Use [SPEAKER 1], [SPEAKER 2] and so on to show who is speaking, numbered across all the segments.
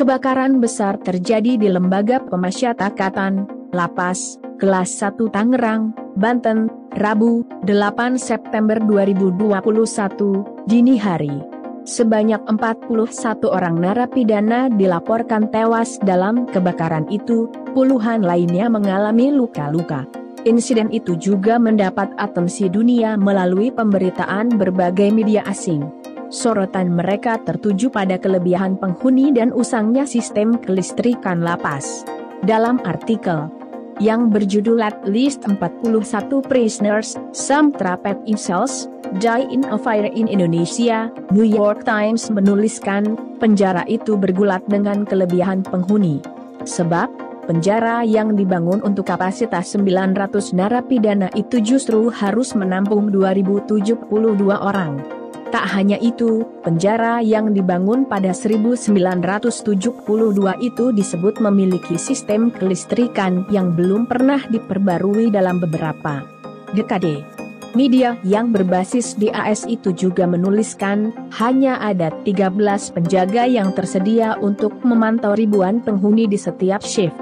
[SPEAKER 1] Kebakaran besar terjadi di Lembaga Pemasyarakatan, Lapas, Kelas 1 Tangerang, Banten, Rabu, 8 September 2021, dini hari. Sebanyak 41 orang narapidana dilaporkan tewas dalam kebakaran itu, puluhan lainnya mengalami luka-luka. Insiden itu juga mendapat atensi dunia melalui pemberitaan berbagai media asing. Sorotan mereka tertuju pada kelebihan penghuni dan usangnya sistem kelistrikan lapas. Dalam artikel yang berjudul At least 41 prisoners, some trapped in cells, die in a fire in Indonesia, New York Times menuliskan, penjara itu bergulat dengan kelebihan penghuni. Sebab, penjara yang dibangun untuk kapasitas 900 narapidana itu justru harus menampung 2072 orang. Tak hanya itu, penjara yang dibangun pada 1972 itu disebut memiliki sistem kelistrikan yang belum pernah diperbarui dalam beberapa dekade. Media yang berbasis di AS itu juga menuliskan, hanya ada 13 penjaga yang tersedia untuk memantau ribuan penghuni di setiap shift.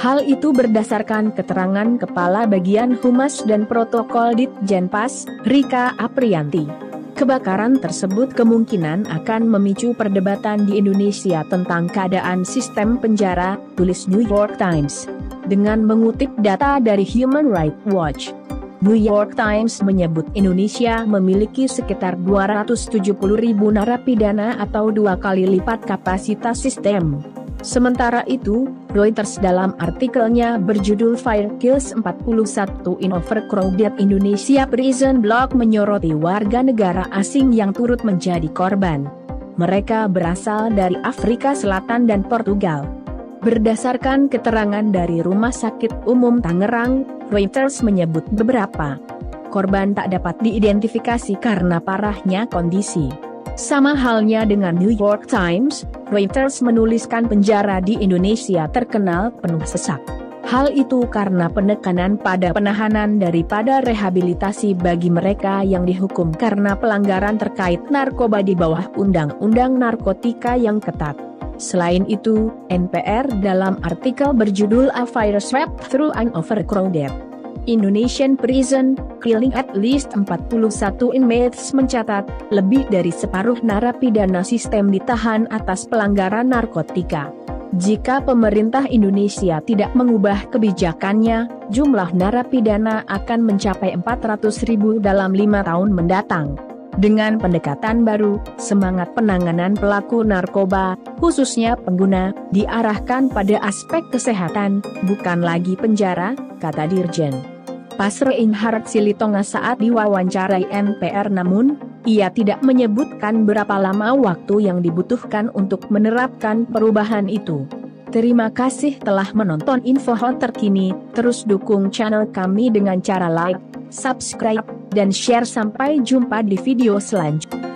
[SPEAKER 1] Hal itu berdasarkan keterangan Kepala Bagian Humas dan Protokol Ditjenpas, Rika Aprianti. Kebakaran tersebut kemungkinan akan memicu perdebatan di Indonesia tentang keadaan sistem penjara, tulis New York Times. Dengan mengutip data dari Human Rights Watch, New York Times menyebut Indonesia memiliki sekitar 270.000 narapidana atau 2 kali lipat kapasitas sistem. Sementara itu, Reuters dalam artikelnya berjudul Fire Kills 41 in Overcrowded Indonesia Prison Block menyoroti warga negara asing yang turut menjadi korban. Mereka berasal dari Afrika Selatan dan Portugal. Berdasarkan keterangan dari Rumah Sakit Umum Tangerang, Reuters menyebut beberapa korban tak dapat diidentifikasi karena parahnya kondisi. Sama halnya dengan New York Times, Reuters menuliskan penjara di Indonesia terkenal penuh sesak. Hal itu karena penekanan pada penahanan daripada rehabilitasi bagi mereka yang dihukum karena pelanggaran terkait narkoba di bawah Undang-Undang Narkotika yang ketat. Selain itu, NPR dalam artikel berjudul A Fire Swept Through an Overcrowded Indonesian Prison, Killing at least 41 inmates mencatat, lebih dari separuh narapidana sistem ditahan atas pelanggaran narkotika. Jika pemerintah Indonesia tidak mengubah kebijakannya, jumlah narapidana akan mencapai 400.000 dalam 5 tahun mendatang. Dengan pendekatan baru, semangat penanganan pelaku narkoba, khususnya pengguna, diarahkan pada aspek kesehatan, bukan lagi penjara, kata Dirjen Pas Reinhard Silitonga saat diwawancarai NPR. Namun, ia tidak menyebutkan berapa lama waktu yang dibutuhkan untuk menerapkan perubahan itu. Terima kasih telah menonton info hot terkini, terus dukung channel kami dengan cara like, subscribe, dan share. Sampai jumpa di video selanjutnya.